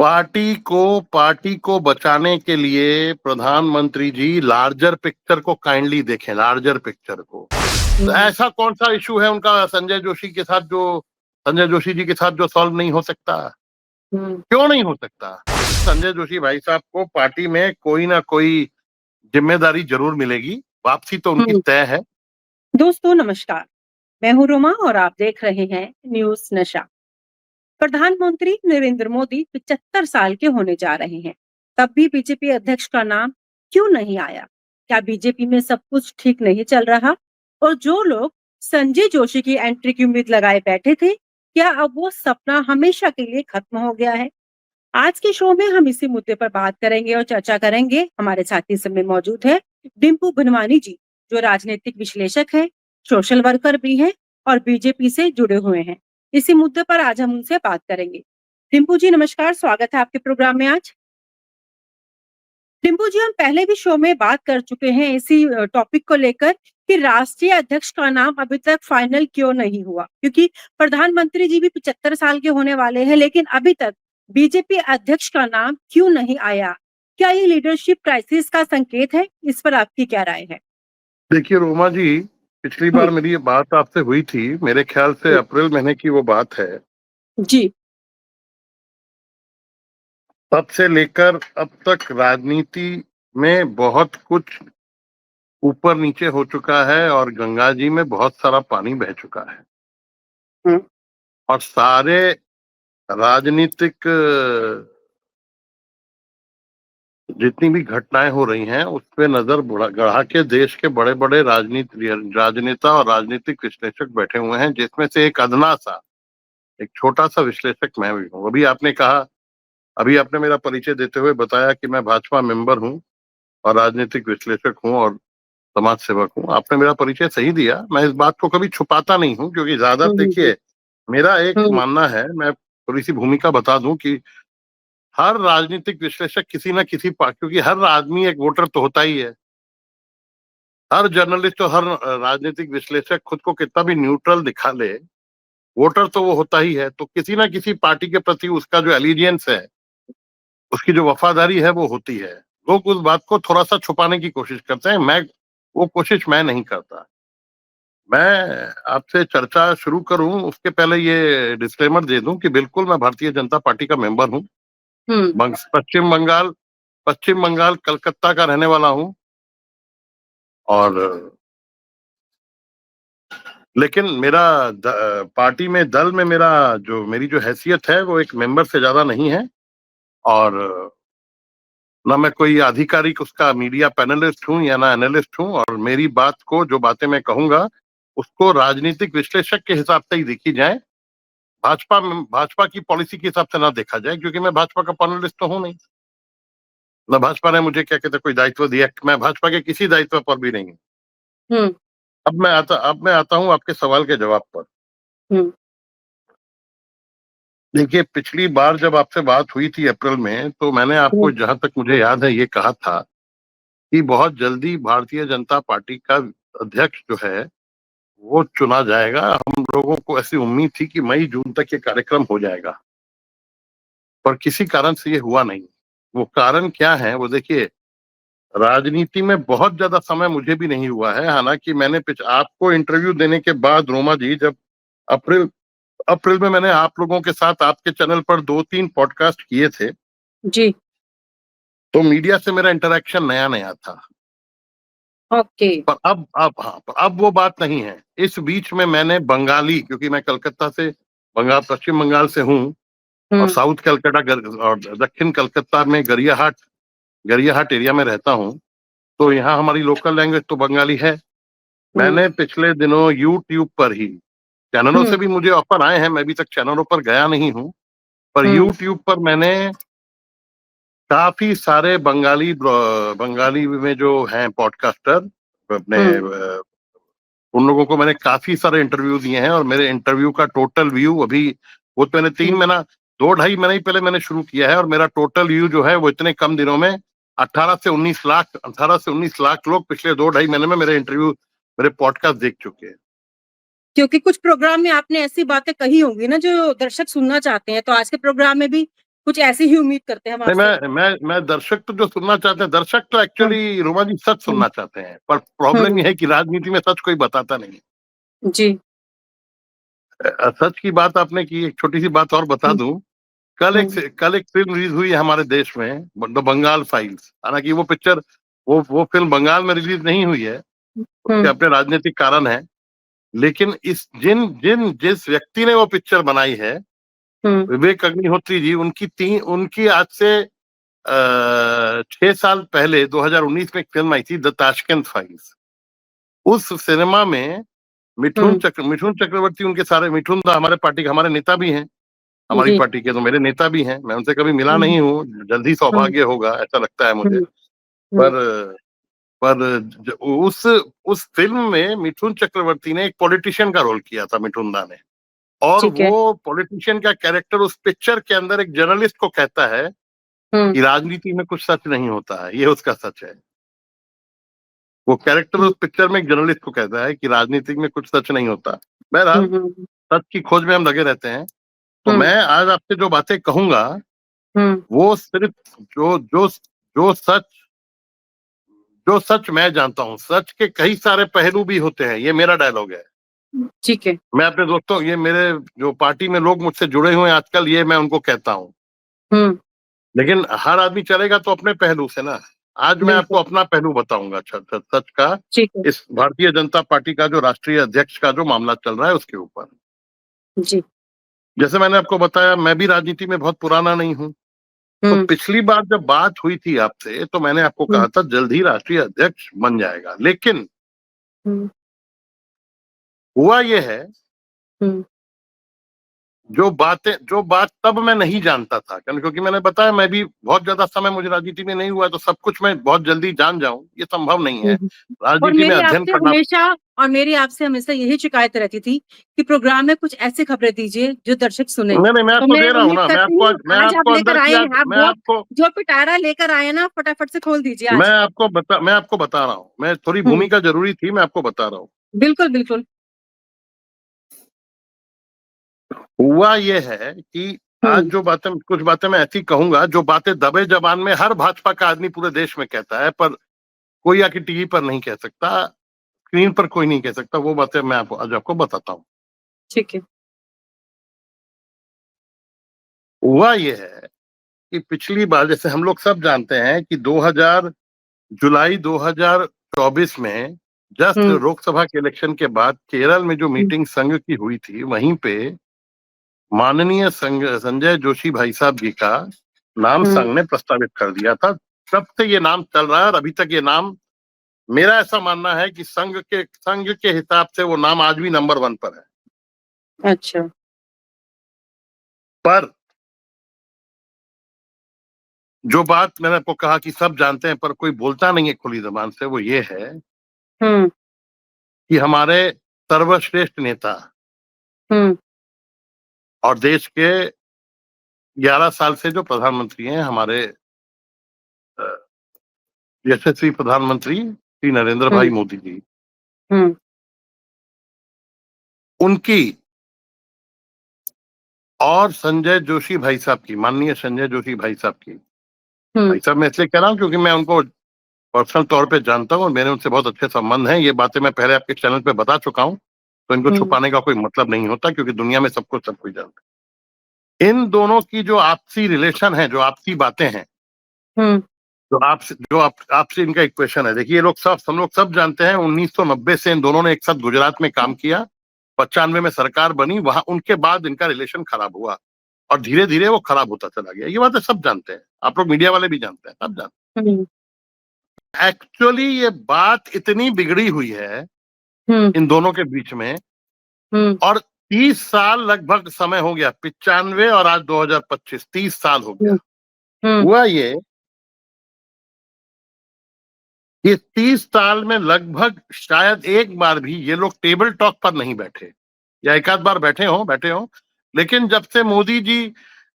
Party को बचाने के लिए प्रधानमंत्री जी लार्जर पिक्चर को काइंडली देखें, लार्जर पिक्चर को। तो ऐसा कौन सा इशू है उनका संजय जोशी जी के साथ जो सॉल्व नहीं हो सकता? क्यों नहीं हो सकता? संजय जोशी भाई साहब को पार्टी में कोई ना कोई जिम्मेदारी जरूर मिलेगी, वापसी तो उनकी तय है। दोस्तों नमस्कार, मैं हूँ रोमा और आप देख रहे हैं न्यूज नशा। प्रधानमंत्री नरेंद्र मोदी 75 साल के होने जा रहे हैं, तब भी बीजेपी अध्यक्ष का नाम क्यों नहीं आया? क्या बीजेपी में सब कुछ ठीक नहीं चल रहा? और जो लोग संजय जोशी की एंट्री की उम्मीद लगाए बैठे थे, क्या अब वो सपना हमेशा के लिए खत्म हो गया है? आज के शो में हम इसी मुद्दे पर बात करेंगे और चर्चा करेंगे। हमारे साथ इस समय मौजूद है डिम्पू बनवानी जी, जो राजनीतिक विश्लेषक है, सोशल वर्कर भी हैं और बीजेपी से जुड़े हुए हैं। इसी मुद्दे पर आज हम उनसे बात करेंगे। डिम्पू जी नमस्कार, स्वागत है आपके प्रोग्राम में आज। डिम्पू जी, हम पहले भी शो में बात कर चुके हैं इसी टॉपिक को लेकर कि राष्ट्रीय अध्यक्ष का नाम अभी तक फाइनल क्यों नहीं हुआ, क्योंकि प्रधानमंत्री जी भी 75 साल के होने वाले हैं, लेकिन अभी तक बीजेपी अध्यक्ष का नाम क्यों नहीं आया? क्या ये लीडरशिप क्राइसिस का संकेत है? इस पर आपकी क्या राय है? देखिए रोमा जी, पिछली बार मेरी ये बात आपसे हुई थी, मेरे ख्याल से अप्रैल महीने की वो बात है जी। तब से लेकर अब तक राजनीति में बहुत कुछ ऊपर नीचे हो चुका है और गंगा जी में बहुत सारा पानी बह चुका है। और सारे राजनीतिक जितनी भी घटनाएं हो रही हैं उस पे नजर गढ़ा के देश के बड़े बड़े राजनेता और राजनीतिक विश्लेषक बैठे हुए हैं, जिसमें से एक छोटा सा विश्लेषक मैं भी हूँ। अभी आपने मेरा परिचय देते हुए बताया कि मैं भाजपा मेंबर हूँ और राजनीतिक विश्लेषक हूँ और समाज सेवक हूँ। आपने मेरा परिचय सही दिया, मैं इस बात को कभी छुपाता नहीं हूँ, क्योंकि ज्यादा देखिए मेरा एक मानना है, मैं थोड़ी सी भूमिका बता दूं कि हर राजनीतिक विश्लेषक किसी ना किसी क्योंकि हर आदमी एक वोटर तो होता ही है, हर जर्नलिस्ट और हर राजनीतिक विश्लेषक खुद को कितना भी न्यूट्रल दिखा ले, वोटर तो वो होता ही है। तो किसी ना किसी पार्टी के प्रति उसका जो एलिजियंस है, उसकी जो वफादारी है वो होती है। लोग उस बात को थोड़ा सा छुपाने की कोशिश करते हैं, वो कोशिश मैं नहीं करता। मैं आपसे चर्चा शुरू करूं उसके पहले ये डिस्क्लेमर दे दूं कि बिल्कुल मैं भारतीय जनता पार्टी का मेंबर हूं। पश्चिम बंगाल कलकत्ता का रहने वाला हूं, और लेकिन पार्टी में दल में मेरी जो हैसियत है वो एक मेंबर से ज्यादा नहीं है, और ना मैं कोई आधिकारिक उसका मीडिया पैनलिस्ट हूं या ना एनालिस्ट हूं। और मेरी बात को, जो बातें मैं कहूंगा उसको राजनीतिक विश्लेषक के हिसाब से ही देखी जाए, भाजपा की पॉलिसी के हिसाब से ना देखा जाए, क्योंकि मैं भाजपा का पैनलिस्ट तो हूं नहीं, ना भाजपा ने मुझे क्या कहते कोई दायित्व दिया, मैं भाजपा के किसी दायित्व पर भी नहीं हूँ। अब मैं आता हूँ आपके सवाल के जवाब पर। देखिए, पिछली बार जब आपसे बात हुई थी अप्रैल में, तो मैंने आपको, जहां तक मुझे याद है, ये कहा था कि बहुत जल्दी भारतीय जनता पार्टी का अध्यक्ष जो है वो चुना जाएगा। हम लोगों को ऐसी उम्मीद थी कि मई जून तक ये कार्यक्रम हो जाएगा, पर किसी कारण से ये हुआ नहीं। वो कारण क्या है वो देखिए, राजनीति में बहुत ज्यादा समय मुझे भी नहीं हुआ है। हालांकि मैंने आपको इंटरव्यू देने के बाद रोमा जी, जब अप्रैल में मैंने आप लोगों के साथ आपके चैनल पर 2-3 पॉडकास्ट किए थे जी, तो मीडिया से मेरा इंटरेक्शन नया नया था। ओके। पर अब वो बात नहीं है। इस बीच में मैंने बंगाली, क्योंकि मैं कलकत्ता से, पश्चिम बंगाल से हूँ, और साउथ कलकत्ता और दक्षिण कलकत्ता में गरियाहाट एरिया में रहता हूँ, तो यहाँ हमारी लोकल लैंग्वेज तो बंगाली है। मैंने पिछले दिनों यूट्यूब पर ही, चैनलों से भी मुझे ऑफर आए हैं, मैं अभी तक चैनलों पर गया नहीं हूँ, पर यूट्यूब पर मैंने काफी सारे बंगाली में जो हैं पॉडकास्टर अपने, उन लोगों को मैंने काफी सारे इंटरव्यू दिए हैं, और मेरे इंटरव्यू का टोटल व्यू अभी, वो तो मैंने 2-2.5 महीने ही पहले मैंने शुरू किया है, और मेरा टोटल व्यू जो है वो इतने कम दिनों में 18 से 19 लाख लोग पिछले 2-2.5 महीने में मेरे पॉडकास्ट देख चुके हैं। क्योंकि कुछ प्रोग्राम में आपने ऐसी बातें कही होंगी ना जो दर्शक सुनना चाहते हैं, तो आज के प्रोग्राम में भी कुछ ऐसी ही उम्मीद करते हैं हम नहीं, आपसे। मैं दर्शक तो जो सुनना चाहते हैं, दर्शक तो हुँ, एक्चुअली रोमा जी सच हुँ, सुनना चाहते हैं, पर प्रॉब्लम हुँ, ये है कि राजनीति में सच कोई बताता नहीं जी, है। सच की बात आपने की, एक छोटी सी बात और बता हुँ, दूं। हुँ, कल एक फिल्म रिलीज हुई है हमारे देश में, द बंगाल फाइल्स। हालांकि वो पिक्चर, वो फिल्म बंगाल में रिलीज नहीं हुई है, उसके हुँ, अपने राजनीतिक कारण है। लेकिन इस जिन जिन जिस व्यक्ति ने वो पिक्चर बनाई है, हुँ, विवेक अग्निहोत्री जी, उनकी आज से 6 साल पहले 2019 में एक फिल्म आई थी, द ताशकंद फाइल्स। उस सिनेमा में हुँ, मिठुन चक्रवर्ती, उनके सारे, मिठुन दा हमारे पार्टी के, हमारे नेता भी हैं, हमारी जी, पार्टी के तो मेरे नेता भी हैं। मैं उनसे कभी मिला हुँ, नहीं हूँ, जल्द ही हुँ, सौभाग्य होगा ऐसा लगता है मुझे। हुँ, हुँ, पर पर उस फिल्म में मिठुन चक्रवर्ती ने एक पॉलिटिशियन का रोल किया था, मिठुन दा ने। और ठीक है। वो पॉलिटिशियन का कैरेक्टर उस पिक्चर के अंदर एक जर्नलिस्ट को कहता है हुँ, कि राजनीति में कुछ सच नहीं होता है, ये उसका सच है। वो कैरेक्टर हुँ, उस पिक्चर में एक जर्नलिस्ट को कहता है कि राजनीति में कुछ सच नहीं होता। बहरहाल, हुँ, हुँ, सच की खोज में हम लगे रहते हैं। तो हुँ, मैं आज आपसे जो बातें कहूंगा, हुँ, वो सिर्फ जो जो जो सच जो सच मैं जानता हूँ। सच के कई सारे पहलू भी होते हैं, ये मेरा डायलॉग है। ठीक है। मैं अपने दोस्तों, ये मेरे जो पार्टी में लोग मुझसे जुड़े हुए हैं आजकल, ये मैं उनको कहता हूँ। हुँ, लेकिन हर आदमी चलेगा तो अपने पहलू से ना। आज मैं आपको बिल्कुल, अपना पहलू बताऊंगा सच का, ठीक है। इस भारतीय जनता पार्टी का जो राष्ट्रीय अध्यक्ष का जो मामला चल रहा है उसके ऊपर। जी, जैसे मैंने आपको बताया, मैं भी राजनीति में बहुत पुराना नहीं हूँ। तो हुँ, पिछली बार जब बात हुई थी आपसे, तो मैंने आपको हुँ, कहा था जल्द ही राष्ट्रीय अध्यक्ष बन जाएगा। लेकिन हुँ, हुआ ये है, हुँ, जो बात तब मैं नहीं जानता था, क्योंकि मैंने बताया, मैं भी बहुत ज्यादा समय मुझे राजनीति में नहीं हुआ है, तो सब कुछ मैं बहुत जल्दी जान जाऊं, ये संभव नहीं हुँ, है। हुँ। और राजनीति में अध्ययन करना। मेरी आपसे हमेशा यही शिकायत रहती थी कि प्रोग्राम में कुछ ऐसी खबरें दीजिए जो दर्शक सुनें। नहीं नहीं, मैं तो आपको मैं दे रहा हूँ उम्मीद ना, करती हूँ मैं आज आप आपको लेकर अंदर की आए आज हैं, आप जो पिटारा लेकर आए हैं ना फटाफट से खोल दीजिए आज। मैं आपको बता रहा हूँ। मैं थोड़ी हुँ, भूमिका जरूरी थी, मैं आपको बता रहा हूँ। बिल्कुल, बिल्कुल। हुआ ये है कि आज हुँ, जो बातें, कुछ बातें मैं ऐसी कहूंगा, जो बातें दबे जबान में हर भाजपा का आदमी पूरे देश में कहता है, पर कोई आके टीवी पर नहीं कह सकता, स्क्रीन पर कोई नहीं कह सकता। वो बातें मैं आपको आज आपको बताता हूँ। ठीक है। हुआ ये है कि पिछली बार, जैसे हम लोग सब जानते हैं कि जुलाई 2024 में, जस्ट हुँ, लोकसभा के इलेक्शन के बाद केरल में जो हुँ, मीटिंग संघ की हुई थी, वहीं पे माननीय संजय जोशी भाई साहब जी का नाम हुँ, संघ ने प्रस्तावित कर दिया था। तब से ये नाम चल रहा है, और अभी तक ये नाम, मेरा ऐसा मानना है कि संघ के हिसाब से वो नाम आज भी नंबर 1 पर है। अच्छा। पर जो बात मैंने आपको कहा कि सब जानते हैं पर कोई बोलता नहीं है खुली जबान से, वो ये है हुँ, कि हमारे सर्वश्रेष्ठ नेता हुँ, और देश के 11 साल से जो प्रधानमंत्री हैं, हमारे अ, यशस्वी प्रधानमंत्री श्री नरेंद्र हुँ, भाई मोदी जी, हुँ, उनकी और संजय जोशी भाई साहब की, माननीय संजय जोशी भाई साहब की, हुँ, भाई साहब मैं इसलिए कह रहा हूँ क्योंकि मैं उनको पर्सनल तौर पे जानता हूँ और मेरे उनसे बहुत अच्छे संबंध हैं। ये बातें मैं पहले आपके चैनल पे बता चुका हूँ, तो इनको हुँ, छुपाने का कोई मतलब नहीं होता, क्योंकि दुनिया में सब कोई जानता है। इन दोनों की जो आपसी रिलेशन है, जो आपसी बातें हैं, हुँ, आपसे इनका इक्वेशन है। देखिए, ये लोग सब, हम लोग सब जानते हैं, 1990 से इन दोनों ने एक साथ गुजरात में काम किया, 95 में सरकार बनी, वहां उनके बाद इनका रिलेशन खराब हुआ, और धीरे धीरे वो खराब होता चला गया। ये बातें सब जानते हैं, आप लोग मीडिया वाले भी जानते हैं, सब जानते हुँ, हैं। एक्चुअली ये बात इतनी बिगड़ी हुई है हुँ, इन दोनों के बीच में, हुँ, और 30 साल लगभग समय हो गया, 95 और आज 2025, 30 साल हो गया। हुँ, हुँ, हुआ ये 30 साल में लगभग शायद एक बार भी ये लोग टेबल टॉक पर नहीं बैठे, या एक आध बार बैठे हो। लेकिन जब से मोदी जी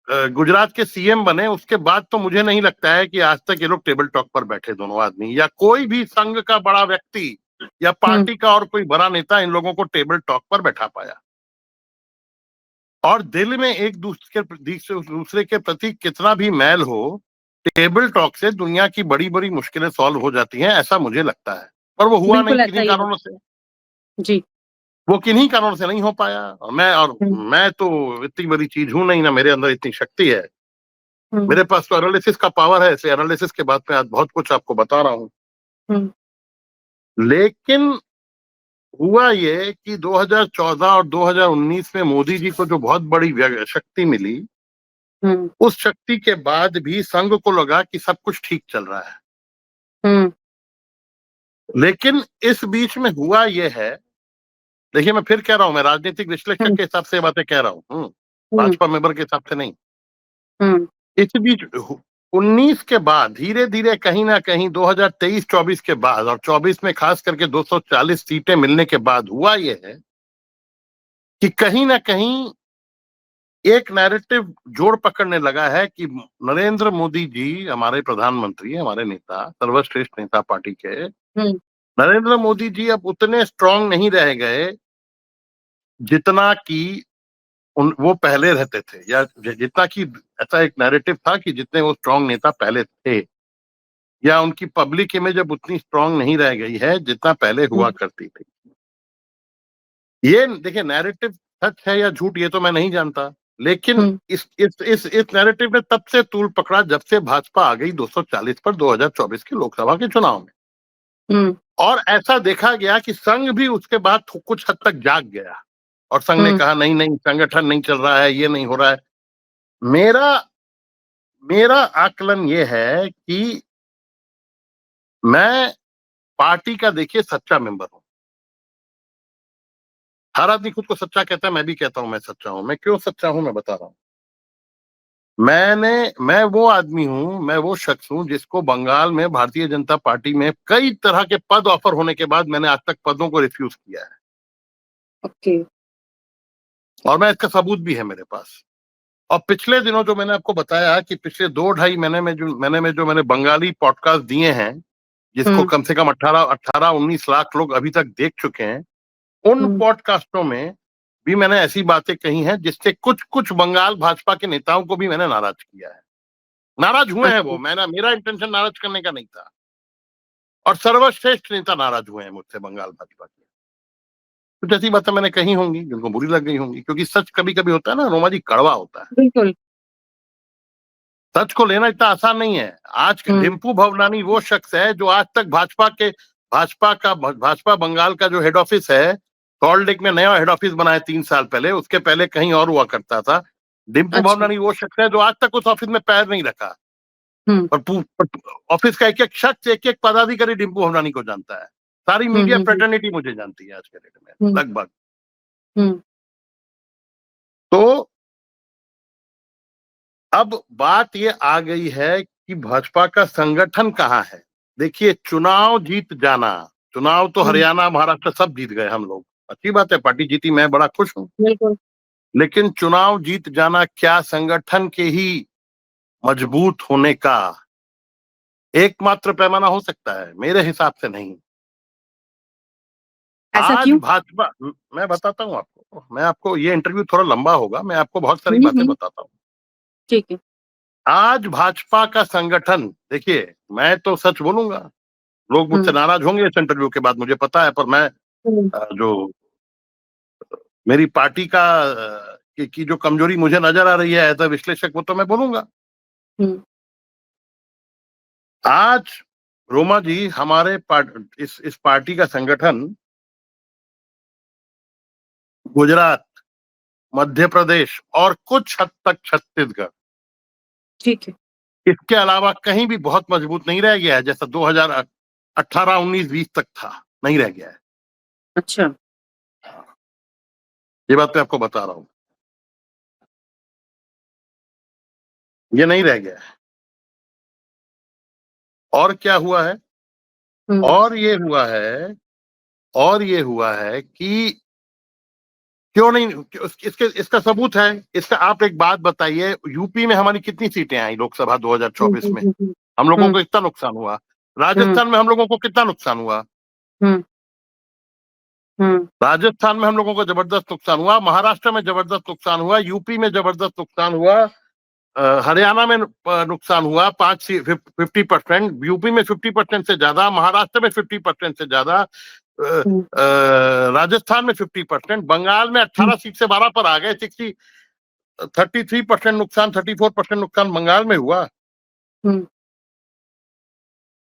गुजरात के सीएम बने, उसके बाद तो मुझे नहीं लगता है कि आज तक ये लोग टेबल टॉक पर बैठे, दोनों आदमी, या कोई भी संघ का बड़ा व्यक्ति या हुँ, पार्टी का और कोई बड़ा नेता इन लोगों को टेबल टॉक पर बैठा पाया। और दिल में एक दूसरे के प्रति कितना भी मैल हो, टेबल टॉक से दुनिया की बड़ी बड़ी मुश्किलें सॉल्व हो जाती हैं, ऐसा मुझे लगता है। पर वो हुआ नहीं, बिल्कुल ऐसा किन्हीं ही है। कारणों से। जी। वो किन्हीं कारणों से नहीं हो पाया। और हुँ, मैं तो इतनी बड़ी चीज हूं नहीं, ना मेरे अंदर इतनी शक्ति है। हुँ, मेरे पास तो एनालिसिस का पावर है, इसे एनालिसिस के बाद में आज बहुत कुछ आपको बता रहा हूँ। हुँ, लेकिन हुआ ये कि 2014 और 2019 में मोदी जी को जो बहुत बड़ी शक्ति मिली, हुँ, उस शक्ति के बाद भी संघ को लगा कि सब कुछ ठीक चल रहा है। हुँ, लेकिन इस बीच में हुआ ये है, देखिए मैं फिर कह रहा हूं, मैं राजनीतिक विश्लेषक हुँ, के हिसाब से ये बातें कह रहा हूँ, हुँ, भाजपा मेंबर के हिसाब से नहीं। हुँ, इस बीच 19 के बाद धीरे धीरे कहीं ना कहीं 2023-24 के बाद और 24 में खास करके 240 सीटें मिलने के बाद हुआ ये है कि कहीं ना कहीं एक नैरेटिव जोड़ पकड़ने लगा है कि नरेंद्र मोदी जी हमारे प्रधानमंत्री, हमारे नेता, सर्वश्रेष्ठ नेता पार्टी के, हुँ, नरेंद्र मोदी जी अब उतने स्ट्रांग नहीं रह गए जितना कि वो पहले रहते थे, या जितना कि ऐसा एक नैरेटिव था कि जितने वो स्ट्रांग नेता पहले थे, या उनकी पब्लिक इमेज अब उतनी स्ट्रांग नहीं रह गई है जितना पहले हुआ हुँ, करती थी। ये देखिए नैरेटिव सच है या झूठ ये तो मैं नहीं जानता, लेकिन हुँ, इस नैरेटिव ने तब से तूल पकड़ा जब से भाजपा आ गई 240 पर 2024 के लोकसभा के चुनाव में। हुँ, और ऐसा देखा गया कि संघ भी उसके बाद कुछ हद तक जाग गया और संघ ने हुँ, कहा नहीं नहीं, संगठन नहीं चल रहा है, ये नहीं हो रहा है। मेरा मेरा आकलन ये है कि मैं पार्टी का देखिए सच्चा मेंबर हूं। हर आदमी खुद को सच्चा कहता है, मैं भी कहता हूं मैं सच्चा हूं। मैं क्यों सच्चा हूं मैं बता रहा हूं। मैं वो आदमी हूं, मैं वो शख्स हूं जिसको बंगाल में भारतीय जनता पार्टी में कई तरह के पद ऑफर होने के बाद मैंने आज तक पदों को रिफ्यूज किया है, ओके। और मैं इसका सबूत भी है मेरे पास। और पिछले दिनों जो मैंने आपको बताया कि पिछले 2 ढाई महीने में जो मैंने बंगाली पॉडकास्ट दिए हैं, जिसको हुँ, कम से कम 18-19 लाख लोग अभी तक देख चुके हैं, उन हुँ, पॉडकास्टों में भी मैंने ऐसी बातें कही हैं जिससे कुछ कुछ बंगाल भाजपा के नेताओं को भी मैंने नाराज किया है। नाराज हुए हैं वो, अच्छा, मेरा इंटेंशन नाराज करने का नहीं था। और सर्वश्रेष्ठ नेता नाराज हुए हैं मुझसे बंगाल भाजपा के। कुछ ऐसी बातें मैंने कही होंगी जिनको बुरी लग गई होंगी, क्योंकि सच कभी कभी होता है ना रोमा जी, कड़वा होता है। बिल्कुल। सच को लेना इतना आसान नहीं है। आज हुँ, डिम्पू भवनानी वो शख्स है जो आज तक भाजपा बंगाल का जो हेड ऑफिस है, सॉल्ट लेक में नया हेड ऑफिस बनाया 3 साल पहले, उसके पहले कहीं और हुआ करता था। डिम्पू अच्छा, भवनानी वो शख्स है जो आज तक उस ऑफिस में पैर नहीं रखा। हुँ, और ऑफिस का एक एक शख्स, एक एक पदाधिकारी डिम्पू भवनानी को जानता है। सारी हुँ, मीडिया हुँ, हुँ, फ्रेटर्निटी मुझे जानती है आज के डेट में हुँ, लगभग। हुँ, तो अब बात ये आ गई है कि भाजपा का संगठन कहाँ है। देखिए चुनाव जीत जाना, चुनाव तो हुँ, हरियाणा महाराष्ट्र सब जीत गए हम लोग, अच्छी बात है, पार्टी जीती, मैं बड़ा खुश हूं। बिल्कुल। लेकिन चुनाव जीत जाना क्या संगठन के ही मजबूत होने का एकमात्र पैमाना हो सकता है? मेरे हिसाब से नहीं। ऐसा आज क्यों? भाजपा, मैं बताता हूँ आपको, मैं आपको, ये इंटरव्यू थोड़ा लंबा होगा, मैं आपको बहुत सारी हुँ, बातें हुँ, बताता हूँ। ठीक है। आज भाजपा का संगठन, देखिए मैं तो सच बोलूंगा, लोग मुझसे हुँ, नाराज होंगे इस इंटरव्यू के बाद मुझे पता है, पर मैं हुँ, जो मेरी पार्टी का की जो कमजोरी मुझे नजर आ रही है एज अ विश्लेषक, वो तो मैं बोलूंगा। हुँ, आज रोमा जी हमारे इस पार्टी का संगठन गुजरात, मध्य प्रदेश और कुछ हद तक छत्तीसगढ़, ठीक है। इसके अलावा कहीं भी बहुत मजबूत नहीं रह गया है, जैसा 2018, 19, 20 तक था, नहीं रह गया है। अच्छा, ये बात मैं आपको बता रहा हूं, ये नहीं रह गया है। और क्या हुआ है? हुँ, और ये हुआ है, और ये हुआ है कि क्यों नहीं, इसके इसका सबूत है। इसका आप एक बात बताइए, यूपी में हमारी कितनी सीटें आई लोकसभा हुँ, 2024 हुँ, में? हुँ, हुँ, हम लोगों हुँ, को कितना नुकसान हुआ? हुँ, राजस्थान में हम लोगों को कितना नुकसान हुआ? हुँ, राजस्थान में हम लोगों को जबरदस्त नुकसान हुआ, महाराष्ट्र में जबरदस्त नुकसान हुआ, यूपी में जबरदस्त नुकसान हुआ, हरियाणा में नुकसान हुआ 50%, यूपी में 50% से ज्यादा, महाराष्ट्र में 50% से ज्यादा, राजस्थान में 50%, बंगाल में 18 सीट से 12 पर आ गए। 33% नुकसान, 34% नुकसान बंगाल में हुआ।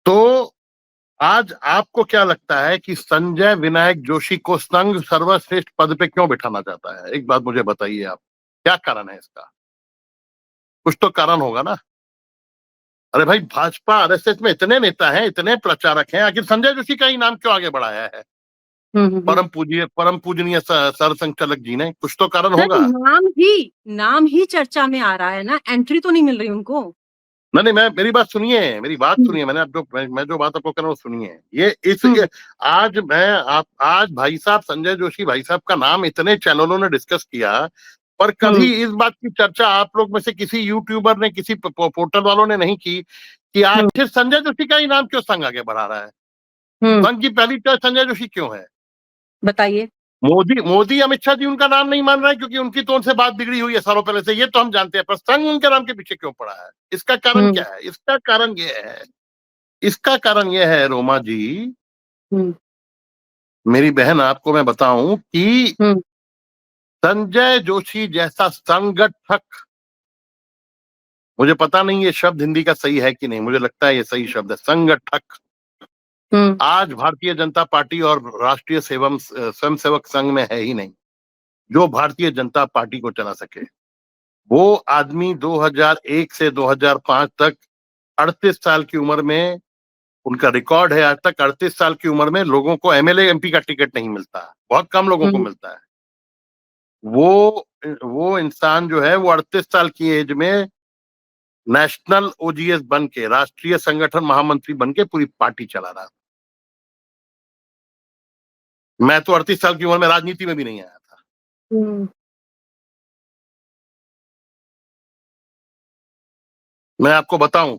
तो आज आपको क्या लगता है कि संजय विनायक जोशी को संघ सर्वश्रेष्ठ पद पे क्यों बिठाना चाहता है? एक बात मुझे बताइए आप, क्या कारण है इसका? कुछ तो कारण होगा ना। अरे भाई, भाजपा आरएसएस में इतने नेता हैं, इतने प्रचारक हैं, आखिर संजय जोशी का ही नाम क्यों आगे बढ़ाया है? परम पूजनीय सर संचालक जी ने, कुछ तो कारण होगा। नाम ही चर्चा में आ रहा है ना, एंट्री तो नहीं मिल रही उनको। नहीं, मेरी बात सुनिए, मेरी बात सुनिए, मैं जो बात आपको कर रहा हूँ सुनिए। आज भाई साहब संजय जोशी भाई साहब का नाम इतने चैनलों ने डिस्कस किया, पर कभी इस बात की चर्चा आप लोग में से किसी यूट्यूबर ने, किसी पोर्टल वालों ने नहीं की कि आखिर संजय जोशी का ही नाम क्यों संघ आगे बढ़ा रहा है? संघ की पहली चॉइस संजय जोशी क्यों है? बताइए। मोदी अमित शाह जी उनका नाम नहीं मान रहे हैं क्योंकि उनकी तो उनसे बात बिगड़ी हुई है सालों पहले से, ये तो हम जानते हैं, पर संघ उनके नाम के पीछे क्यों पड़ा है? इसका कारण क्या है? इसका कारण यह है रोमा जी, मेरी बहन, आपको मैं बताऊं कि संजय जोशी जैसा संगठक, मुझे पता नहीं ये शब्द हिंदी का सही है कि नहीं, मुझे लगता है ये सही शब्द है, संगठक, आज भारतीय जनता पार्टी और राष्ट्रीय स्वयंसेवक संघ में है ही नहीं, जो भारतीय जनता पार्टी को चला सके। वो आदमी 2001 से 2005 तक 38 साल की उम्र में, उनका रिकॉर्ड है आज तक 38 साल की उम्र में लोगों को एमएलए एमपी का टिकट नहीं मिलता, बहुत कम लोगों को मिलता है। वो इंसान जो है वो 38 साल की एज में नेशनल ओजीएस बन के, राष्ट्रीय संगठन महामंत्री बन के पूरी पार्टी चला रहा था। मैं तो 38 साल की उम्र में राजनीति में भी नहीं आया था। मैं आपको बताऊं,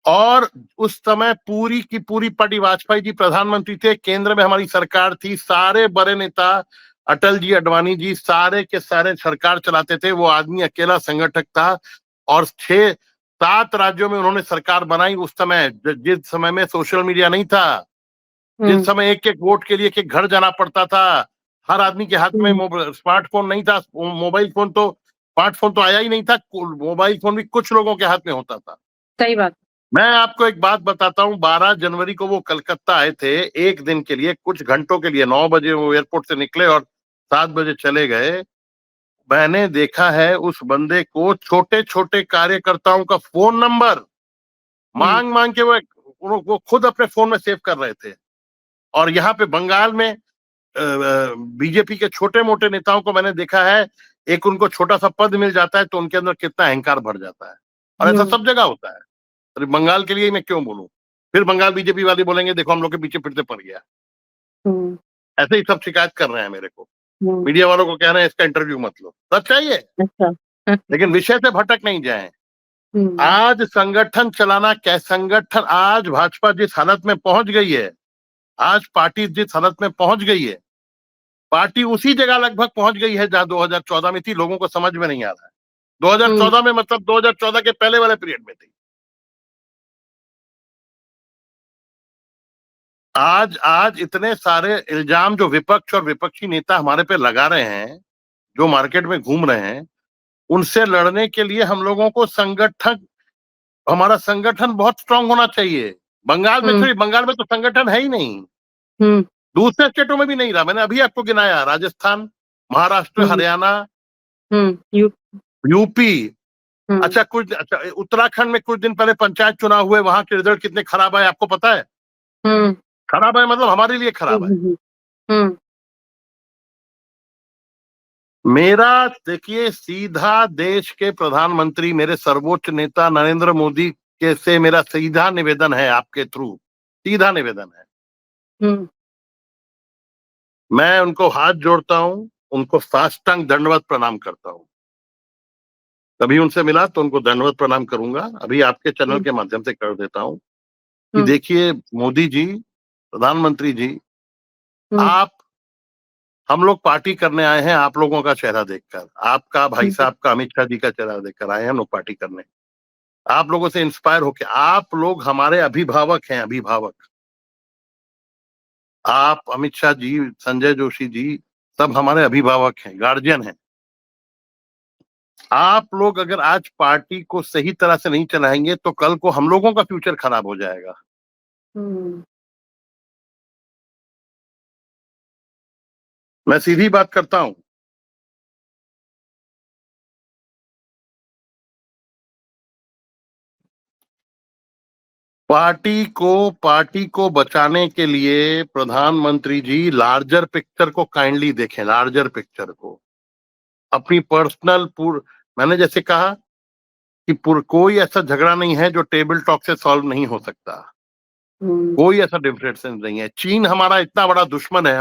और उस समय पूरी की पूरी पार्टी, वाजपेयी जी प्रधानमंत्री थे, केंद्र में हमारी सरकार थी, सारे बड़े नेता अटल जी, अडवाणी जी, सारे के सारे सरकार चलाते थे, वो आदमी अकेला संगठक था, और 6-7 राज्यों में उन्होंने सरकार बनाई। उस समय, जिस समय में सोशल मीडिया नहीं था, जिस समय एक एक वोट के लिए एक एक घर जाना पड़ता था, हर आदमी के हाथ में स्मार्टफोन नहीं था, स्मार्टफोन तो आया ही नहीं था, मोबाइल फोन भी कुछ लोगों के हाथ में होता था। सही बात। मैं आपको एक बात बताता हूँ, 12 जनवरी को वो कलकत्ता आए थे एक दिन के लिए, कुछ घंटों के लिए, 9 बजे वो एयरपोर्ट से निकले और 7 बजे चले गए। मैंने देखा है उस बंदे को छोटे छोटे कार्यकर्ताओं का फोन नंबर मांग मांग के वो खुद अपने फोन में सेव कर रहे थे। और यहाँ पे बंगाल में बीजेपी के छोटे मोटे नेताओं को मैंने देखा है, एक उनको छोटा सा पद मिल जाता है तो उनके अंदर कितना अहंकार भर जाता है, और ऐसा सब जगह होता है। तो बंगाल के लिए मैं क्यों बोलूं? फिर बंगाल बीजेपी वाले बोलेंगे देखो हम लोग के पीछे फिर से पड़ गया। ऐसे ही सब शिकायत कर रहे हैं मेरे को, मीडिया वालों को कह रहे हैं इसका इंटरव्यू मत लो, सब चाहिए, लेकिन विषय से भटक नहीं जाए। आज संगठन चलाना क्या, संगठन, आज भाजपा जिस हालत में पहुंच गई है, आज पार्टी जिस हालत में पहुंच गई है, पार्टी उसी जगह लगभग पहुंच गई है जहां 2014 में थी। लोगों को समझ में नहीं आ रहा है 2014 में, मतलब 2014 के पहले वाले पीरियड में थी। आज इतने सारे इल्जाम जो विपक्ष और विपक्षी नेता हमारे पे लगा रहे हैं, जो मार्केट में घूम रहे हैं, उनसे लड़ने के लिए हम लोगों को हमारा संगठन बहुत स्ट्रांग होना चाहिए। बंगाल में छोड़िए, बंगाल में तो संगठन है ही नहीं, दूसरे स्टेटों में भी नहीं रहा। मैंने अभी आपको गिनाया, राजस्थान, महाराष्ट्र, हरियाणा, यूपी। अच्छा, उत्तराखंड में कुछ दिन पहले पंचायत चुनाव हुए, वहां के रिजल्ट कितने खराब आए आपको पता है? खराब है मतलब हमारे लिए खराब है। मेरा, देखिए, सीधा देश के प्रधानमंत्री, मेरे सर्वोच्च नेता नरेंद्र मोदी के से मेरा सीधा निवेदन है, आपके थ्रू सीधा निवेदन है। मैं उनको हाथ जोड़ता हूं, उनको साष्टांग दंडवत प्रणाम करता हूं। कभी उनसे मिला तो उनको दंडवत प्रणाम करूंगा, अभी आपके चैनल के माध्यम से कर देता हूं कि देखिए मोदी जी, प्रधानमंत्री जी, आप हम लोग पार्टी करने आए हैं आप लोगों का चेहरा देखकर, आपका भाई साहब का अमित शाह जी का चेहरा देखकर आए हैं हम लोग पार्टी करने। आप लोगों से इंस्पायर होके, आप लोग हमारे अभिभावक हैं, अभिभावक। आप, अमित शाह जी, संजय जोशी जी, सब हमारे अभिभावक हैं, गार्जियन हैं। आप लोग अगर आज पार्टी को सही तरह से नहीं चलाएंगे तो कल को हम लोगों का फ्यूचर खराब हो जाएगा। मैं सीधी बात करता हूं। पार्टी को बचाने के लिए प्रधानमंत्री जी लार्जर पिक्चर को काइंडली देखें, लार्जर पिक्चर को। अपनी पर्सनल मैंने जैसे कहा कि कोई ऐसा झगड़ा नहीं है जो टेबल टॉक से सॉल्व नहीं हो सकता। कोई ऐसा डिफरेंसेस नहीं है। चीन हमारा इतना बड़ा दुश्मन है,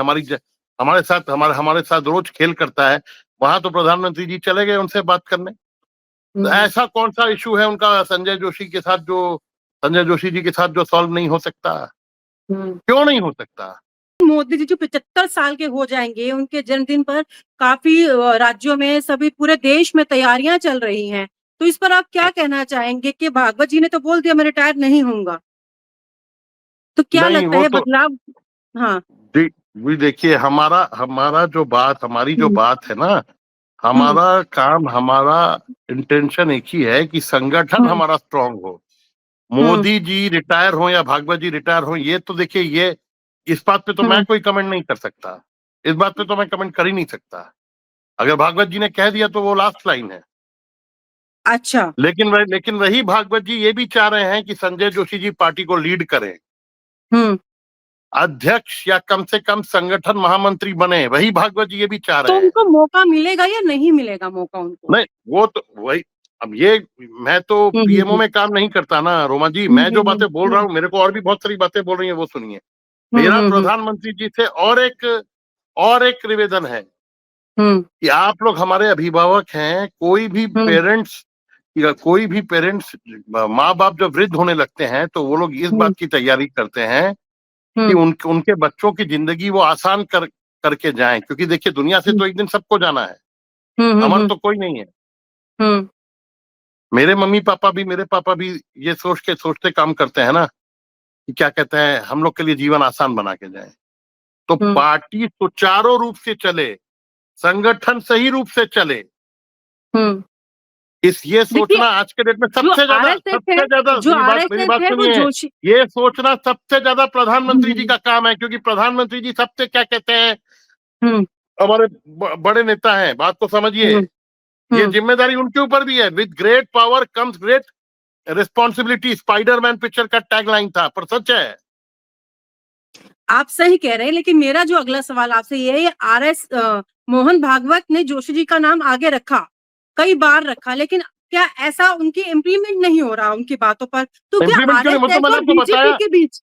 हमारे साथ रोज खेल करता है। वहां तो प्रधानमंत्री जी चले गए उनसे बात करने। तो ऐसा कौन सा इशू है उनका संजय जोशी जी के साथ जो सॉल्व नहीं हो सकता? क्यों नहीं हो सकता? मोदी जी जो 75 साल के हो जाएंगे, उनके जन्मदिन पर काफी राज्यों में, सभी पूरे देश में तैयारियां चल रही हैं। तो इस पर आप क्या कहना चाहेंगे कि भागवत जी ने तो बोल दिया मैं रिटायर नहीं होऊंगा, तो क्या नहीं, लगता वो है तो बदलाव? हाँ। भी देखिए, हमारी जो बात है ना, हम्म हमारा काम, हमारा इंटेंशन एक ही है कि संगठन हम्म हमारा स्ट्रांग हो। हम्म मोदी जी रिटायर हो या भागवत जी रिटायर हो, ये तो देखिए, ये इस बात पे तो मैं हम्म कोई कमेंट नहीं कर सकता। इस बात पे तो मैं कमेंट कर ही नहीं सकता। अगर भागवत जी ने कह दिया तो वो लास्ट लाइन है। अच्छा। लेकिन वही भागवत जी ये भी चाह रहे हैं कि संजय जोशी जी पार्टी को लीड करें, हम्म अध्यक्ष या कम से कम संगठन महामंत्री बने। वही भागवत जी ये भी चाह तो रहे हैं। उनको मौका मिलेगा या नहीं मिलेगा मौका उनको? नहीं, वो तो वही, अब ये, मैं तो पीएमओ हम्म में काम नहीं करता ना रोमा जी। हम्म मैं जो बातें बोल रहा हम्म हूँ, मेरे को और भी बहुत सारी बातें बोल रही हैं, वो सुनिए। हम्म मेरा हम्म प्रधानमंत्री जी से और एक निवेदन है हम्म कि आप लोग हमारे अभिभावक हैं। हम्म कोई भी पेरेंट्स, माँ बाप जब वृद्ध होने लगते हैं तो वो लोग इस हम्म बात की तैयारी करते हैं कि हम्म उनके बच्चों की जिंदगी वो आसान करके जाएं, क्योंकि देखिए दुनिया से तो एक दिन सबको जाना है, अमर हम्म तो कोई नहीं है। हम्म मेरे पापा भी ये सोचते काम करते हैं ना कि क्या कहते हैं, हम लोग के लिए जीवन आसान बना के जाए। तो हम्म पार्टी सुचारू रूप से चले, संगठन सही रूप से चले, हम्म ये देखिए, सोचना आज के डेट में जो आरएसएस है, जो मेरी आरएसएस बात है वो सुनिए। जोशी। ये सोचना सबसे ज्यादा प्रधानमंत्री जी हम्म का काम है, क्योंकि प्रधानमंत्री जी सबसे, क्या कहते हैं, हम्म हमारे बड़े नेता हैं। बात को समझिए। हम्म ये हम्म जिम्मेदारी उनके ऊपर भी है। With great power comes great responsibility, Spiderman picture का टैगलाइन था, पर सच है। आप सही कह रहे हैं, लेकिन मेरा जो अगला सवाल आपसे ये है, ये मोहन भागवत ने जोशी जी का नाम आगे रखा, कई बार रखा, लेकिन क्या ऐसा उनकी इम्प्लीमेंट नहीं हो रहा उनकी बातों पर? तो क्या इंप्लीमेंट क्यों नहीं? वो तो आरएसएस मैंने और आपको बीजेपी बताया। के बीच,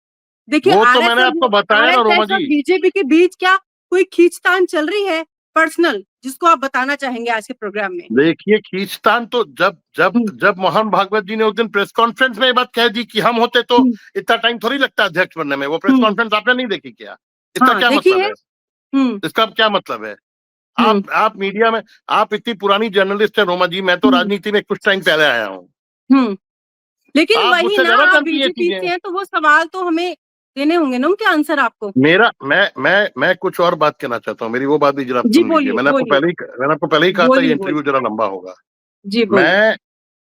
देखिए वो तो मैंने आरएसएस आपको बताया ना रोमा आरएसएस और जी। बीजेपी के बीच क्या कोई खींचतान चल रही है पर्सनल, जिसको आप बताना चाहेंगे आज के प्रोग्राम में? देखिए, खींचतान तो हम्म जब मोहन भागवत जी ने उस दिन प्रेस कॉन्फ्रेंस में ये बात कह दी कि हम होते तो हम्म इतना टाइम थोड़ी लगता अध्यक्ष बनने में। वो प्रेस हम्म, कॉन्फ्रेंस आपने नहीं देखी क्या? इसका हाँ क्या देखी मतलब है। है? हम्म इसका क्या मतलब है? हम्म आप मीडिया में, आप इतनी पुरानी जर्नलिस्ट है रोमा जी, मैं तो हम्म राजनीति में कुछ टाइम पहले आया हूँ। हम्म लेकिन आप वही मुझसे ना, ज्यादा आप जानती है बीजेपी चीजें। से हैं तो वो सवाल तो हमें देने होंगे ना, उनके आंसर आपको। मैं कुछ और बात कहना चाहता हूँ। मेरी वो बात भी जरा आप जी सुन लीजिए। बोलिए बोलिए मैंने आपको पहले ही कहा था ये बोलिए इंटरव्यू बोलिए। जरा लंबा होगा। जी बोलिए। मैं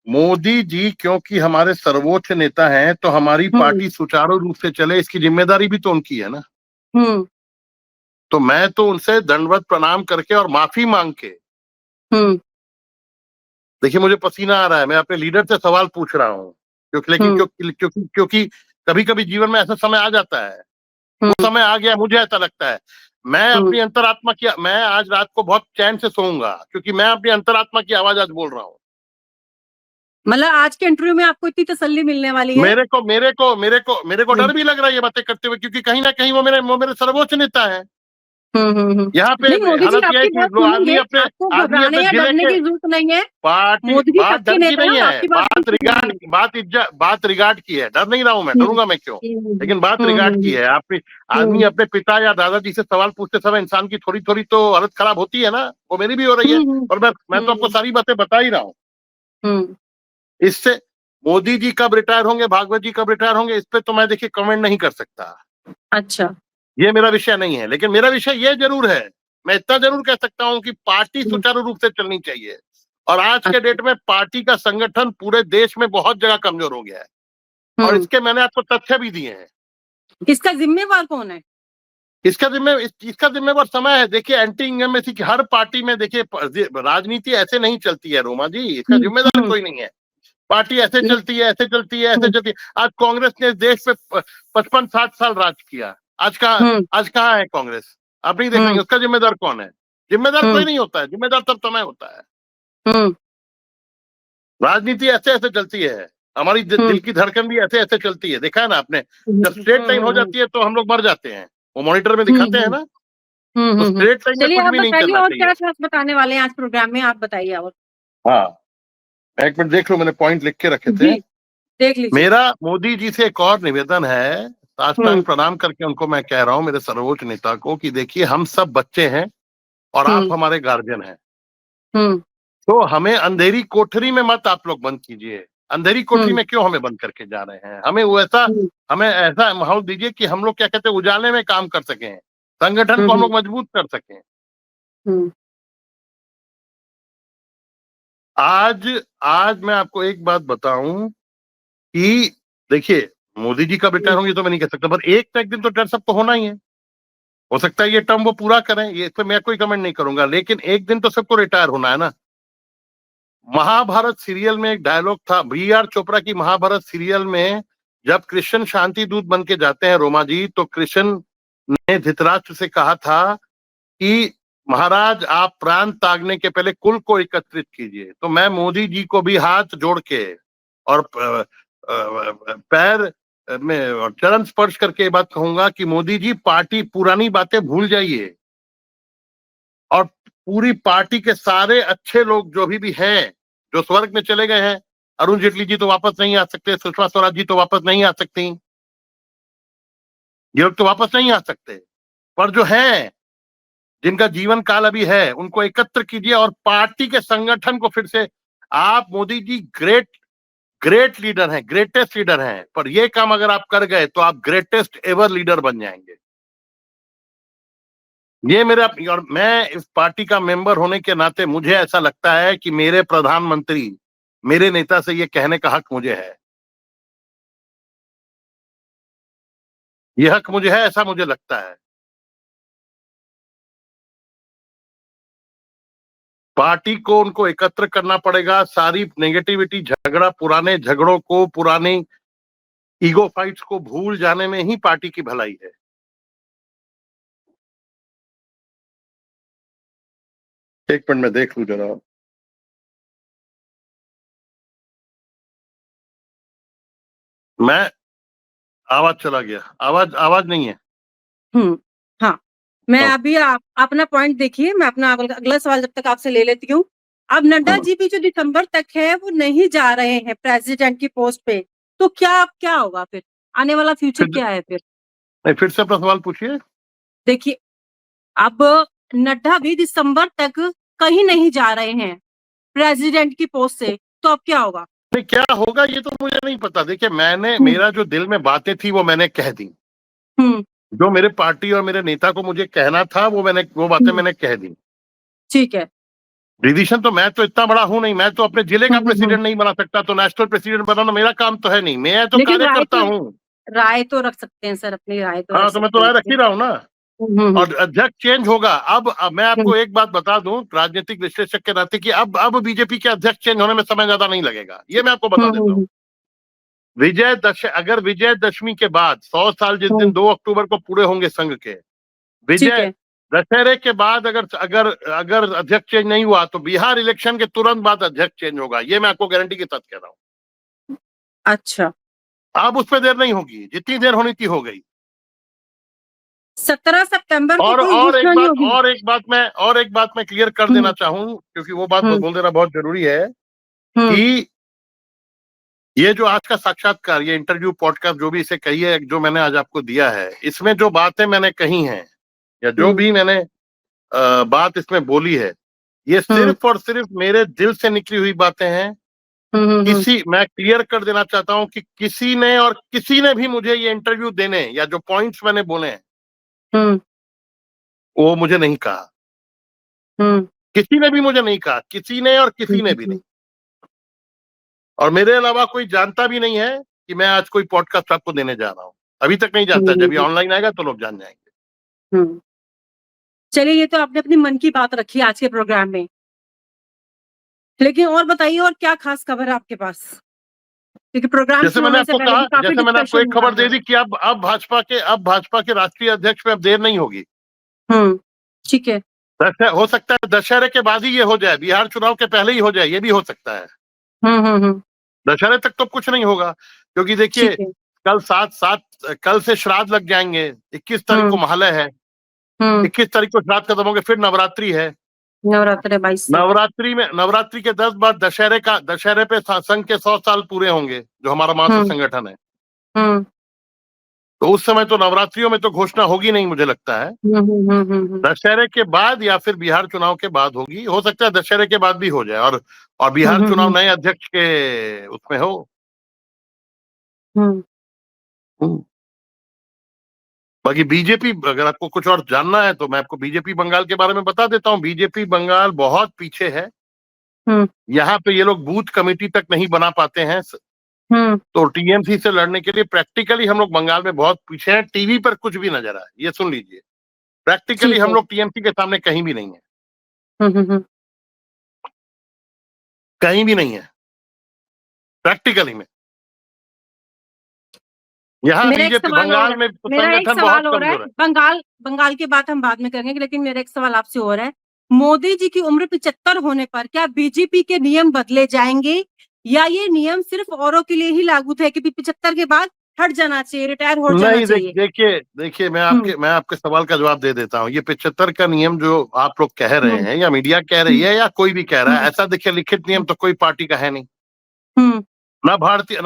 मोदी जी क्योंकि हमारे सर्वोच्च नेता हैं, तो हमारी हम्म पार्टी सुचारू रूप से चले, इसकी जिम्मेदारी भी तो उनकी है ना। हम्म तो मैं तो उनसे दंडवत प्रणाम करके और माफी मांग के, हम्म देखिए मुझे पसीना आ रहा है, मैं अपने लीडर से सवाल पूछ रहा हूँ, हम्म क्योंकि कभी कभी जीवन में ऐसा समय आ जाता है। वो हम्म समय आ गया, मुझे ऐसा लगता है। हम्म मैं आज रात को बहुत चैन से सोऊंगा, क्योंकि मैं अपनी अंतरात्मा की आवाज आज बोल रहा हूँ। मतलब आज के इंटरव्यू में आपको इतनी तसल्ली मिलने वाली है? मेरे को हम्म डर भी लग रहा है ये बातें करते हुए, क्योंकि कहीं ना कहीं वो मेरे सर्वोच्च नेता है। यहाँ पे नहीं, मोदी जी हालत यह है आपकी कि बात लोग सुनेंगे, आपको आदमी घबराने अपने या जिले डरने के की जरूरत नहीं है। पार्टी मोदी जी बात सबके डर की नेता नहीं हैं, है, आपकी बात बात बिल्कुल रिगार्ड सुनेंगे। बात रिगार्ड की है। डर नहीं रहा हूं मैं, हम्म डरूंगा मैं क्यों? हम्म लेकिन बात रिगार्ड की है। आप आदमी हम्म अपने पिता या दादाजी से सवाल पूछते समय इंसान की थोड़ी थोड़ी तो हालत खराब होती है ना, वो मेरी भी हो रही है। हम्म और मैं तो आपको हम्म सारी बातें बता ही रहा हूँ। हम्म इससे मोदी जी कब रिटायर होंगे, भागवत जी कब रिटायर होंगे, इस पे तो मैं देखिए कमेंट नहीं कर सकता। अच्छा। ये मेरा विषय नहीं है। लेकिन मेरा विषय ये जरूर है, मैं इतना जरूर कह सकता हूं कि पार्टी हम्म, सुचारू रूप से चलनी चाहिए। और आज के अच्छा। डेट में पार्टी का संगठन पूरे देश में बहुत जगह कमजोर हो गया है। और हम्म इसके मैंने आपको तथ्य भी दिए हैं। इसका जिम्मेवार कौन है? इसका जिम्मेवार समय है। देखिए एंटी इंकम्बेंसी की हर पार्टी में देखिए राजनीति ऐसे नहीं चलती है रोमा जी, इसका हम्म जिम्मेदार हम्म कोई नहीं है। पार्टी ऐसे नहीं, चलती है, ऐसे चलती है, ऐसे हम्म चलती है। आज कांग्रेस ने इस देश पे 55-60 साल राज किया। हम्म आज कहाँ है कांग्रेस? आप नहीं देख रही हम्म हैं। उसका जिम्मेदार कौन है? जिम्मेदार कोई हम्म नहीं होता है, जिम्मेदार तब समय होता है। हम्म राजनीति ऐसे ऐसे चलती है। हमारी हम्म दिल की धड़कन भी ऐसे ऐसे चलती है। देखा है ना आपने? जब हम्म स्ट्रेट लाइन हो जाती है तो हम लोग मर जाते हैं। वो मॉनिटर में दिखाते हैं हम्म ना। तो स्ट्रेट लाइन में चलिए, कुछ आप भी नहीं बताइए चलना और चाहिए। क्या खास बताने वाले हैं आज प्रोग्राम में, आप बताइए और। हाँ, एक मिनट देख लो, मैंने पॉइंट लिख के रखे थे। जी, देख लीजिए। मेरा मोदी जी से एक और निवेदन है, साष्टांग हम्म प्रणाम करके उनको मैं कह रहा हूं, मेरे सर्वोच्च नेता को, कि देखिए हम सब बच्चे हैं और आप हम्म हमारे गार्जियन हैं। हम्म तो हमें अंधेरी कोठरी में मत आप लोग बंद कीजिए। अंधेरी कोठरी हम्म में क्यों हमें बंद करके जा रहे हैं? हमें ऐसा माहौल दीजिए कि हम लोग क्या कहते हैं, उजाले में काम कर सकें, संगठन को हम हम्म लोग मजबूत कर सकें। हम्म आज आज मैं आपको एक बात बताऊं कि देखिए, मोदी जी कब रिटायर होंगे तो मैं नहीं कह सकता, पर एक ना एक दिन तो रिटायर सबको होना ही है। हो सकता है ये टर्म वो पूरा करें, ये इस पे मैं कोई कमेंट नहीं करूंगा, लेकिन एक दिन तो सबको रिटायर होना है ना। महाभारत सीरियल में एक डायलॉग था, बी आर चोपड़ा की महाभारत सीरियल में, जब कृष्ण शांति दूत बन के जाते हैं रोमा जी, तो कृष्ण ने धृतराष्ट्र से कहा था कि महाराज आप प्राण त्यागने के पहले कुल को एकत्रित कीजिए। तो मैं मोदी जी को भी हाथ जोड़ के और पैर में और चरण स्पर्श करके ये बात कहूंगा कि मोदी जी, पार्टी पुरानी बातें भूल जाइए और पूरी पार्टी के सारे अच्छे लोग जो भी हैं, जो स्वर्ग में चले गए हैं, अरुण जेटली जी तो वापस नहीं आ सकते, सुषमा स्वराज जी तो वापस नहीं आ सकती, ये लोग तो वापस नहीं आ सकते, पर जो हैं, जिनका जीवन काल अभी है, उनको एकत्र कीजिए और पार्टी के संगठन को फिर से। आप Modi ji great great leader हैं, ग्रेटेस्ट लीडर हैं, पर ये काम अगर आप कर गए तो आप ग्रेटेस्ट एवर लीडर बन जाएंगे। ये मेरा, और मैं इस पार्टी का मेंबर होने के नाते मुझे ऐसा लगता है कि मेरे प्रधानमंत्री, मेरे नेता से ये कहने का हक मुझे है। ये हक मुझे है, ऐसा मुझे लगता है। पार्टी को उनको एकत्र करना पड़ेगा, सारी नेगेटिविटी, झगड़ा, पुराने झगड़ों को, पुरानी ईगो फाइट्स को भूल जाने में ही पार्टी की भलाई है। एक मिनट में देख लूं जरा। मैं, आवाज चला गया, आवाज आवाज नहीं है। हम्म हाँ, मैं हाँ, अभी आप अपना पॉइंट देखिए, मैं अपना अगला सवाल जब तक आपसे ले लेती हूँ। अब नड्डा हाँ। जी भी जो दिसंबर तक है वो नहीं जा रहे हैं प्रेसिडेंट की पोस्ट पे, तो क्या क्या होगा फिर? आने वाला फ्यूचर फिर क्या है फिर? नहीं, फिर से अपना सवाल पूछिए। देखिए, अब नड्डा भी दिसंबर तक कहीं नहीं जा रहे हैं प्रेसिडेंट की पोस्ट से, तो अब क्या होगा? नहीं, क्या होगा ये तो मुझे नहीं पता। देखिए, हम्म मेरा जो दिल में बातें थी वो मैंने कह दी। हम्म जो मेरे पार्टी और मेरे नेता को मुझे कहना था वो बातें हम्म, मैंने कह दी। ठीक है। डिसीजन तो, मैं तो इतना बड़ा हूं नहीं, मैं तो अपने जिले का हम्म। प्रेसिडेंट नहीं बना सकता, तो नेशनल प्रेसिडेंट बनाना मेरा काम तो है नहीं, मैं तो लेकिन कार्यकर्ता हूँ। राय तो रख सकते हैं सर, अपनी राय तो रख हाँ, तो मैं तो सकते राय रख हैं। ही रहा हूँ ना। हम्म और अध्यक्ष चेंज होगा। अब मैं हम्म आपको एक बात बता दूं राजनीतिक विश्लेषक के नाते, कि अब बीजेपी के अध्यक्ष चेंज होने में समय ज्यादा नहीं लगेगा, ये मैं आपको बता देता हूँ। हम्म अगर विजयदशमी के बाद 100 साल जिस दिन हम्म, 2 अक्टूबर को पूरे होंगे संघ के, ठीक विजय है। दशहरे के बाद अगर अगर अगर अध्यक्ष चेंज नहीं हुआ तो बिहार इलेक्शन के तुरंत बाद अध्यक्ष चेंज होगा, ये मैं आपको गारंटी के साथ कह रहा हूँ। अच्छा। अब उस पर देर नहीं होगी, जितनी देर होनी थी हो गई। 17 सितंबर को और कोई और घोषणा एक नहीं बात होगी। और एक बात मैं क्लियर कर हम्म देना चाहूँ, क्योंकि वो बात हम्म बोल देना बहुत जरूरी है हम्म कि ये जो आज का साक्षात्कार, ये इंटरव्यू, पॉडकास्ट, जो भी इसे कही है, जो मैंने आज आपको दिया है, इसमें जो बातें मैंने कही हैं या जो हम्म भी मैंने बात इसमें बोली है, ये हम्म सिर्फ और सिर्फ मेरे दिल से निकली हुई बातें हैं। हम्म मैं क्लियर कर देना चाहता हूं कि किसी ने भी मुझे ये इंटरव्यू देने या जो पॉइंट्स मैंने बोले हैं हम्म वो मुझे नहीं कहा। हम्म किसी ने भी मुझे नहीं कहा, किसी ने और किसी ने भी नहीं। और मेरे अलावा कोई जानता भी नहीं है कि मैं आज कोई पॉडकास्ट आपको देने जा रहा हूं। अभी तक नहीं जानता, जब ये ऑनलाइन आएगा तो लोग जान जाएंगे। हम्म। चलिए, ये तो आपने अपनी मन की बात रखी आज के प्रोग्राम में, लेकिन और बताइए, और क्या खास खबर है आपके पास? क्योंकि प्रोग्राम शुरू होने से पहले भी काफी जैसे मैंने आपको डिस्कशन एक हुआ खबर दे है। दी कि अब भाजपा के राष्ट्रीय अध्यक्ष में अब देर नहीं होगी। हम्म। ठीक है। हो सकता है दशहरे के बाद ही ये हो जाए, बिहार चुनाव के पहले ही हो जाए, ये भी हो सकता है। हम्म। दशहरे तक तो कुछ नहीं होगा, क्योंकि देखिए ठीक है। कल सात सात कल से श्राद्ध लग जाएंगे। 21 तारीख को हम्म महालय है, हम्म 21 तारीख को श्राद्ध खत्म होंगे, फिर नवरात्रि है। नवरात्र 22 से। नवरात्रि के 10 बाद दशहरे पे संघ के 100 साल पूरे होंगे, जो हमारा महासत्व हम्म संगठन है। हम्म तो उस समय तो नवरात्रियों में तो घोषणा होगी नहीं, मुझे लगता है। हम्म। दशहरे के बाद या फिर बिहार चुनाव के बाद होगी। हो सकता है दशहरे के बाद भी हो जाए, और बिहार चुनाव हम्म नए अध्यक्ष के उसमें हो। हम्म हम्म। बाकी बीजेपी, अगर आपको कुछ और जानना है तो मैं आपको बीजेपी बंगाल के बारे में बता देता हूँ। बीजेपी बंगाल बहुत पीछे है। हम्म यहाँ पे ये लोग बूथ कमेटी तक नहीं बना पाते हैं। हम्म तो टीएमसी से लड़ने के लिए प्रैक्टिकली हम लोग बंगाल में बहुत पीछे हैं। टीवी पर कुछ भी नजर आए, ये सुन लीजिए, प्रैक्टिकली ठीक हम है। लोग टीएमसी के सामने कहीं भी नहीं है, हम्म। कहीं भी नहीं है प्रैक्टिकली में। यहाँ मेरा एक बीजेपी सवाल और बंगाल है में मेरा एक संगठन बहुत सवाल और है कमजोर है। बंगाल बंगाल की बात हम बाद में करेंगे, लेकिन मेरा एक सवाल आपसे और है। मोदी जी की उम्र 75 होने पर क्या बीजेपी के नियम बदले जाएंगे, या ये नियम सिर्फ औरों के लिए ही लागू थे कि 75 के बाद हट जाना चाहिए, रिटायर हो जाना नहीं, चाहिए? देखिए हम्म मैं आपके सवाल का जवाब दे देता हूँ। ये 75 का नियम जो आप लोग कह रहे हम्म हैं या मीडिया कह रही हम्म है या कोई भी कह रहा है, हम्म ऐसा देखिए लिखित नियम तो कोई पार्टी का है नहीं। हम्म ना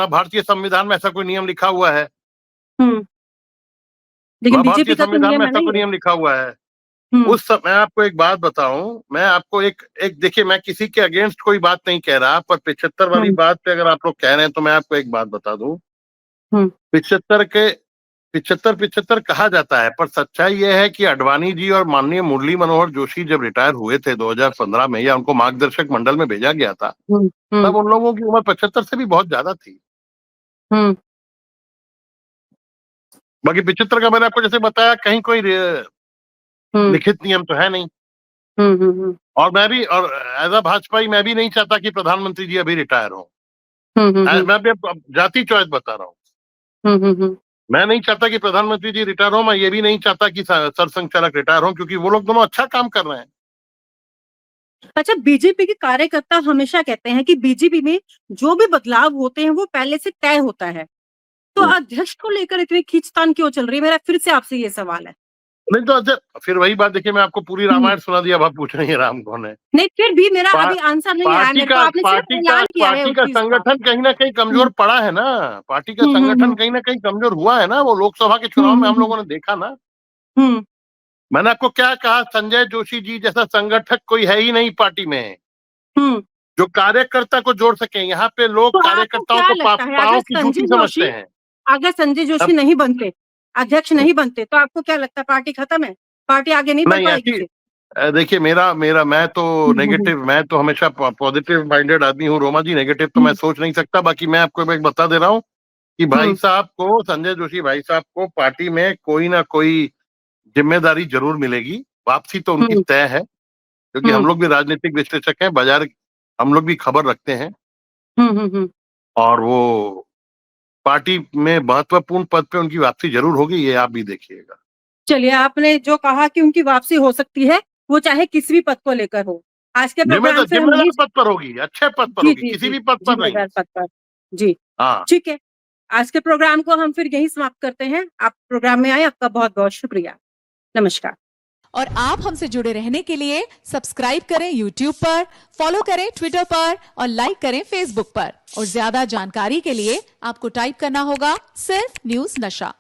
भारतीय संविधान में ऐसा कोई नियम लिखा हुआ है। हम्म। ना लेकिन भारतीय बीजेपी का तो संविधान में नियम है ना ऐसा कोई ये। नियम लिखा हुआ है। हम्म मैं आपको एक बात बताऊं, मैं आपको एक देखिए, मैं किसी के अगेंस्ट कोई बात नहीं कह रहा, पर 75 वाली हम्म बात पे अगर आप लोग कह रहे हैं तो मैं आपको एक बात बता दूं। हम्म 75 के 75 कहा जाता है, पर सच्चाई यह है कि अडवाणी जी और माननीय मुरली मनोहर जोशी जब रिटायर हुए थे 2015 में, या उनको मार्गदर्शक मंडल में भेजा गया था, हम्म तब उन लोगों की उम्र 75 से भी बहुत ज्यादा थी। हम्म बाकी 75 का मैंने आपको जैसे बताया, कहीं कोई हम्म लिखित नियम तो है नहीं। हम्म और और एज अ भाजपाई मैं भी नहीं चाहता कि प्रधानमंत्री जी अभी रिटायर हो। हम्म मैं भी अब जाति चॉइस बता रहा हूँ। हम्म। मैं नहीं चाहता कि प्रधानमंत्री जी रिटायर हो, मैं ये भी नहीं चाहता कि सरसंघ चालक रिटायर हो, क्योंकि वो लोग दोनों अच्छा काम कर रहे हैं। अच्छा, बीजेपी के कार्यकर्ता हमेशा कहते हैं कि बीजेपी में जो भी बदलाव होते हैं वो पहले से तय होता है, तो हम्म। अध्यक्ष को लेकर इतनी खींचतान क्यों चल रही है? मेरा फिर से आपसे ये सवाल है। नहीं तो अच्छा, फिर वही बात, देखिए मैं आपको पूरी हम्म, रामायण सुना दिया, अब आप पूछ रही है राम कौन है। नहीं, फिर भी मेरा पा, अभी आंसर नहीं आया मेरे को, आपने सिर्फ ऐलान किया है पार्टी उस का चीज का। संगठन कहीं ना कहीं हम्म कमजोर पड़ा है ना। पार्टी का हम्म संगठन हम्म कहीं ना कहीं कमजोर हुआ है ना। वो लोकसभा के चुनाव में हम हम्म लोगों ने देखा ना। हम्म मैंने आपको क्या कहा, संजय जोशी जी जैसा संगठक कोई है ही नहीं पार्टी में, हम्म। जो कार्यकर्ता को जोड़ सके। यहाँ पे लोग तो आपको कार्यकर्ताओं क्या को लगता है, पाँव की जूती समझते हैं। अगर संजय जोशी अब नहीं बनते, अध्यक्ष नहीं बनते, तो आपको क्या लगता है, पार्टी खत्म है, पार्टी आगे नहीं बढ़ नहीं पाएगी ऐसी, फिर? देखिए मेरा मेरा हम्म मैं तो हमेशा पॉजिटिव माइंडेड आदमी हूँ रोमा जी। नेगेटिव तो मैं हम्म सोच नहीं सकता। बाकी मैं आपको एक बता दे रहा हूँ कि भाई हम्म साहब को, संजय जोशी भाई साहब को पार्टी में कोई ना कोई जिम्मेदारी जरूर मिलेगी। वापसी तो उनकी हम्म तय है, क्योंकि हम हम्म लोग भी राजनीतिक विश्लेषक हैं, बाजार हम लोग भी खबर रखते हैं। हम्म। और वो पार्टी में महत्वपूर्ण पद पे उनकी वापसी जरूर होगी, ये आप भी देखिएगा। चलिए, आपने जो कहा कि उनकी वापसी हो सकती है, वो चाहे किसी भी पद को लेकर हो, आज के प्रोग्राम से हम जिम्मेदार यही। पद पर होगी, अच्छे पद पर जी होगी, जी किसी जी। भी पद पर नहीं। जिम्मेदार पद पर। जी। हाँ। ठीक है। आज के प्रोग्राम को हम फिर यही समाप्त करते हैं। आप प्रोग्राम में आए, आपका बहुत बहुत शुक्रिया। नमस्कार। और आप हमसे जुड़े रहने के लिए सब्सक्राइब करें YouTube पर, फॉलो करें ट्विटर पर और लाइक करें Facebook पर। और ज्यादा जानकारी के लिए आपको टाइप करना होगा सिर्फ न्यूज नशा।